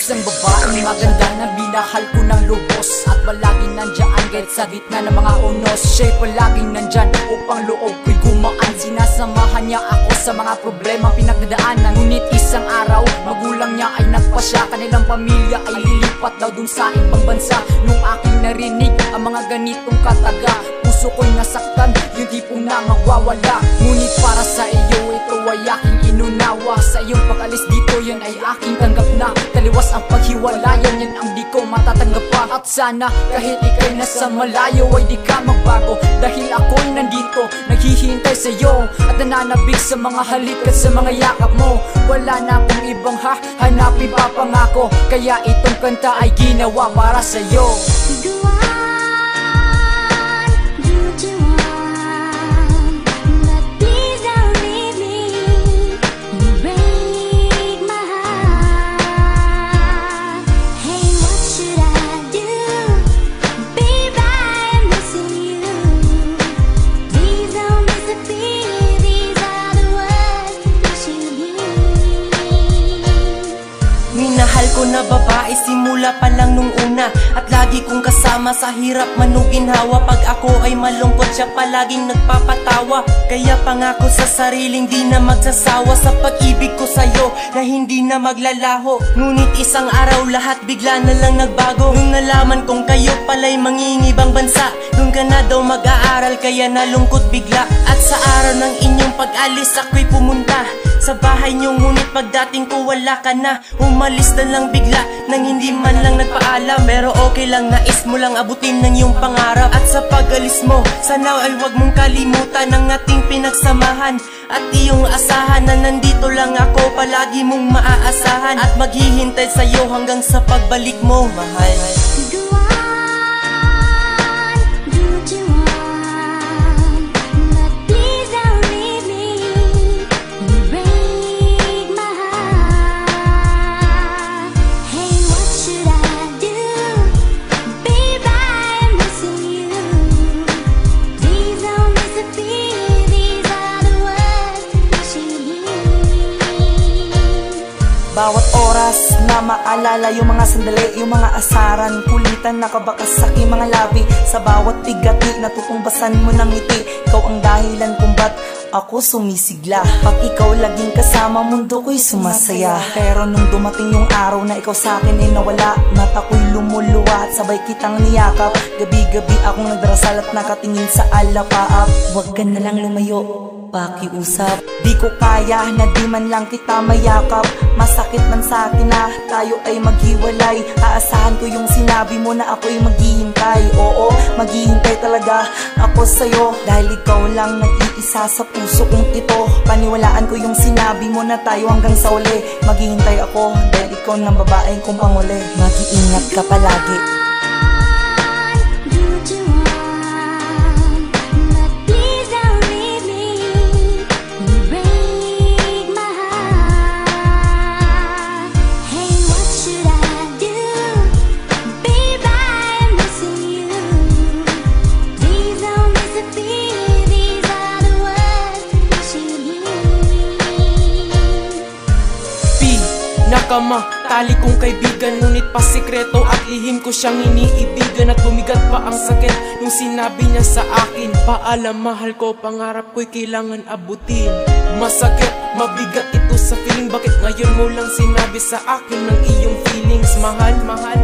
Isang babaeng maganda na binahal ko ng lubos, at palaging nandyan kahit sa gitna ng mga unos. Siya'y palaging nandyan upang loob ko'y gumaan. Sinasamahan niya ako sa mga problema pinagdadaanan. Ngunit isang araw, magulang niya ay nagpasya. Kanilang pamilya ay lilipat daw dun sa ibang bansa. Nung aking narinig ang mga ganitong kataga, puso ko'y nasaktan, yung tipong na magwawala. Ngunit para sa iyo, ito ay aking inunawa. Sa iyong pag-alis dito, yan ay aking tanggap na. Taliwas ang paghiwalayan, yan ang di ko matatanggap pa. At sana kahit ika'y nasa malayo ay di ka magbago, dahil ako'y nandito, naghihintay sa'yo, at nananabig sa mga halik at sa mga yakap mo. Wala na akong ibang hahanapin pa pangako, kaya itong kanta ay ginawa para sa'yo. Minahal ko na babae simula pa lang nung una, at lagi kong kasama sa hirap manuginhawa. Pag ako ay malungkot, siya palaging nagpapatawa. Kaya pangako sa sariling di na magsasawa sa pag-ibig ko sa'yo na hindi na maglalaho. Ngunit isang araw lahat bigla na lang nagbago. Nung nalaman kong kayo pala'y mangingibang bansa, doon ka na daw mag-aaral, kaya nalungkot bigla. At sa araw ng inyong pag-alis ako'y pumunta sa bahay niyo, ngunit pagdating ko wala ka na. Umalis na lang bigla nang hindi man lang nagpaalam. Pero okay lang, nais mo lang abutin ng iyong pangarap. At sa pag-alis mo, sana ay huwag mong kalimutan ang ating pinagsamahan, at iyong asahan na nandito lang ako, palagi mong maaasahan, at maghihintay sa'yo hanggang sa pagbalik mo, mahal. Bawat oras na maalala yung mga sandali, yung mga asaran, kulitan nakabakas sa aking mga labi. Sa bawat bigati, natutungbasan mo ng ngiti. Ikaw ang dahilan kung ba't ako sumisigla. Pag ikaw laging kasama, mundo ko'y sumasaya. Pero nung dumating yung araw na ikaw sa akin ay nawala, mata ko'y lumuluwa at sabay kitang niyakap. Gabi-gabi akong nagdarasal at nakatingin sa alapaap. Huwag ka na lang lumayo, pakiusap. Di ko kaya na di man lang kita mayakap. Masakit man sa akin na tayo ay maghiwalay. Aasahan ko yung sinabi mo na ako'y maghihintay. Oo, maghihintay talaga ako sa'yo, dahil ikaw lang nag-iisa sa puso kong ito. Paniwalaan ko yung sinabi mo na tayo hanggang sa uli. Maghihintay ako dahil ikaw ng babaeng kong panguli. Mag-iingat ka palagi. Tali kong kaibigan, ngunit pasikreto at lihim ko siyang iniibigan. At bumigat pa ang sakit nung sinabi niya sa akin, paalam mahal ko, pangarap ko'y kailangan abutin. Masakit, mabigat ito sa feeling. Bakit ngayon mo lang sinabi sa akin ng iyong feelings? Mahal, mahal,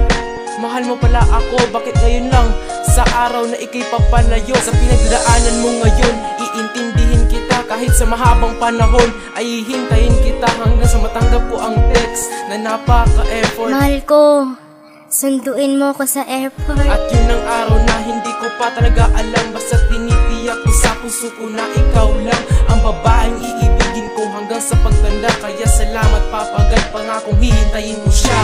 mahal mo pala ako. Bakit ngayon lang, sa araw na ika'y papalayo? Sa pinagdaanan mo ngayon, iintindihin kita. Kahit sa mahabang panahon, ay hihintayin kita hanggang sa matanggap ko ang text na napaka-effort. Mahal ko, sunduin mo ko sa airport. At yun ang araw na hindi ko pa talaga alam, basta tinitiyak ko sa puso ko na ikaw lang ang babaeng iibigin ko hanggang sa pagtanda. Kaya salamat, papagal pa nga kung hihintayin ko siya.